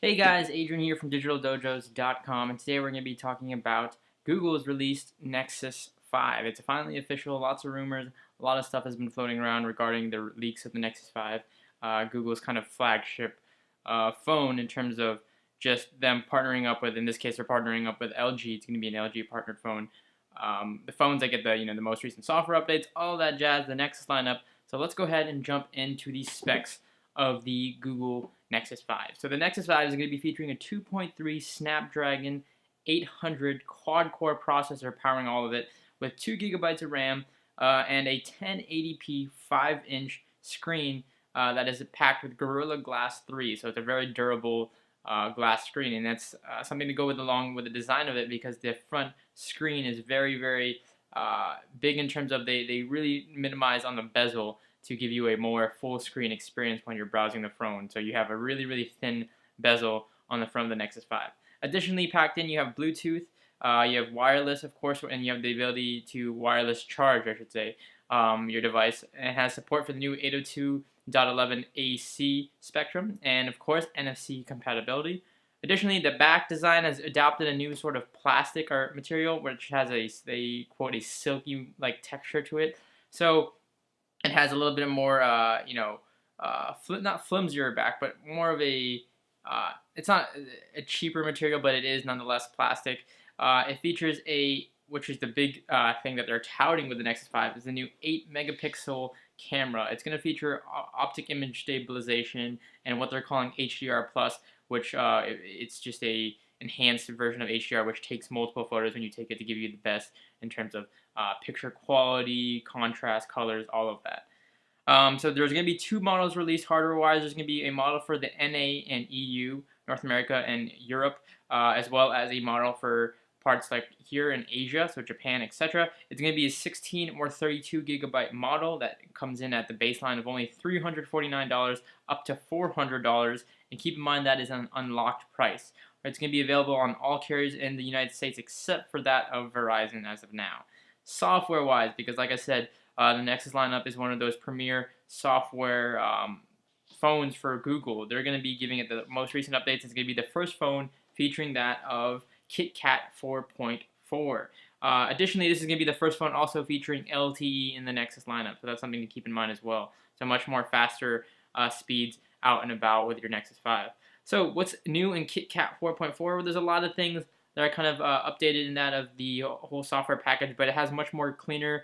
Hey guys, Adrian here from DigitalDojos.com, and today we're going to be talking about Google's released Nexus 5. It's finally official, lots of rumors, a lot of stuff has been floating around regarding the leaks of the Nexus 5, Google's kind of flagship phone in terms of just them partnering up with, in this case they're partnering up with LG, it's going to be an LG partnered phone. The phones that get the most recent software updates, all that jazz, the Nexus lineup. So let's go ahead and jump into the specs of the Google Nexus 5. So the Nexus 5 is going to be featuring a 2.3 Snapdragon 800 quad-core processor powering all of it, with 2 gigabytes of RAM and a 1080p 5-inch screen that is packed with Gorilla Glass 3. So it's a very durable glass screen, and that's something to go along with the design of it, because the front screen is very big in terms of they really minimize on the bezel to give you a more full screen experience when you're browsing the phone. So you have a really thin bezel on the front of the Nexus 5. Additionally, packed in, you have Bluetooth, you have wireless, of course, and you have the ability to wireless charge, I should say, your device. It has support for the new 802.11 AC spectrum, and of course NFC compatibility. Additionally, the back design has adopted a new sort of plastic or material, which has they quote, a silky like texture to it. So it has a little bit more, not flimsier back, but more of a, it's not a cheaper material, but it is nonetheless plastic. It features which is the big thing that they're touting with the Nexus 5, is the new 8 megapixel camera. It's going to feature optic image stabilization and what they're calling HDR+, which it's just a enhanced version of HDR, which takes multiple photos when you take it to give you the best in terms of picture quality, contrast, colors, all of that. So there's going to be 2 models released hardware-wise. There's going to be a model for the NA and EU, North America and Europe, as well as a model for parts like here in Asia, so Japan, etc. It's going to be a 16 or 32 gigabyte model that comes in at the baseline of only $349 up to $400, and keep in mind that is an unlocked price. It's going to be available on all carriers in the United States except for that of Verizon as of now. Software-wise, because like I said, the Nexus lineup is one of those premier software phones for Google. They're going to be giving it the most recent updates. It's going to be the first phone featuring that of KitKat 4.4. Additionally, this is going to be the first phone also featuring LTE in the Nexus lineup, so that's something to keep in mind as well. So much more faster speeds out and about with your Nexus 5. So what's new in KitKat 4.4? Well, there's a lot of things that are kind of updated in that of the whole software package, but it has much more cleaner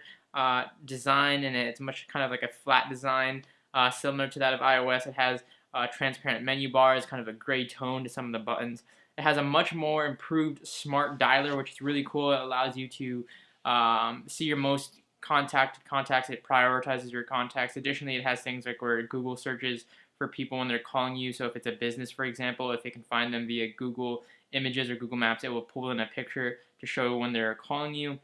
design, and it's much kind of like a flat design, similar to that of iOS. It has transparent menu bars, kind of a gray tone to some of the buttons. It has a much more improved smart dialer, which is really cool. It allows you to see your most contacted contacts. It prioritizes your contacts. Additionally, it has things like where Google searches for people when they're calling you. So if it's a business, for example, if it can find them via Google Images or Google Maps, it will pull in a picture to show when they're calling you.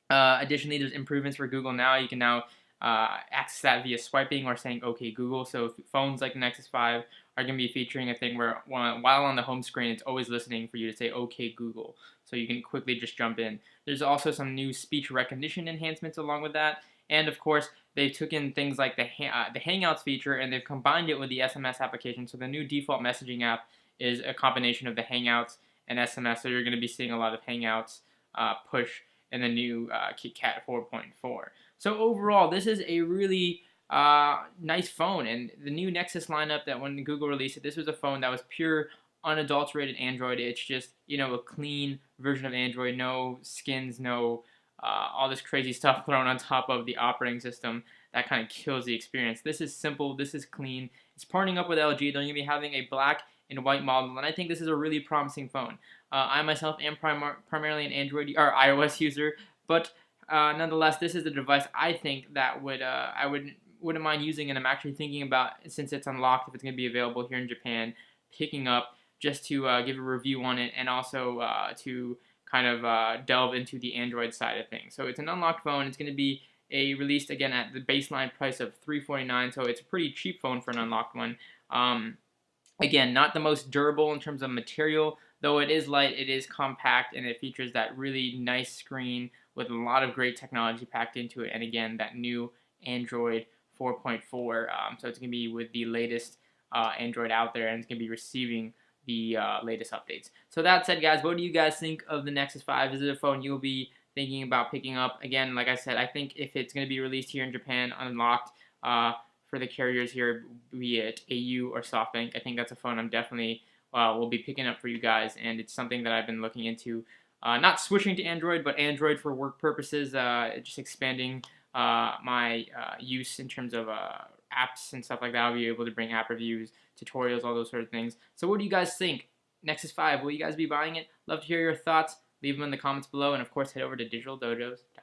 Additionally, there's improvements for Google Now. You can now access that via swiping or saying OK Google. So phones like the Nexus 5 are going to be featuring a thing where while on the home screen, it's always listening for you to say OK Google. So you can quickly just jump in. There's also some new speech recognition enhancements along with that. And of course, they took in things like the Hangouts feature, and they've combined it with the SMS application. So the new default messaging app is a combination of the Hangouts and SMS. So you're going to be seeing a lot of Hangouts push in the new KitKat 4.4. So overall, this is a really nice phone, and the new Nexus lineup, that when Google released it, this was a phone that was pure, unadulterated Android. It's just, a clean version of Android, no skins, no all this crazy stuff thrown on top of the operating system that kind of kills the experience. This is simple, this is clean. It's partnering up with LG. They're going to be having a black and white model, and I think this is a really promising phone. I myself am primarily an Android or iOS user, but nonetheless, this is a device I think that I wouldn't mind using, and I'm actually thinking about, since it's unlocked, if it's going to be available here in Japan, picking up just to give a review on it, and also to kind of delve into the Android side of things. So it's an unlocked phone. It's going to be released again at the baseline price of $349, so it's a pretty cheap phone for an unlocked one. Again, not the most durable in terms of material, though it is light, it is compact, and it features that really nice screen with a lot of great technology packed into it, and again, that new Android 4.4, so it's going to be with the latest Android out there, and it's going to be receiving the latest updates. So that said, guys, what do you guys think of the Nexus 5? Is it a phone you'll be thinking about picking up? Again, like I said, I think if it's going to be released here in Japan, unlocked for the carriers here, be it AU or SoftBank, I think that's a phone I'm definitely will be picking up for you guys, and it's something that I've been looking into. Not switching to Android, but Android for work purposes, just expanding my use in terms of apps and stuff like that. I'll be able to bring app reviews, tutorials, all those sort of things. So what do you guys think? Nexus 5, will you guys be buying it? Love to hear your thoughts. Leave them in the comments below, and of course, head over to DigitalDojos.com.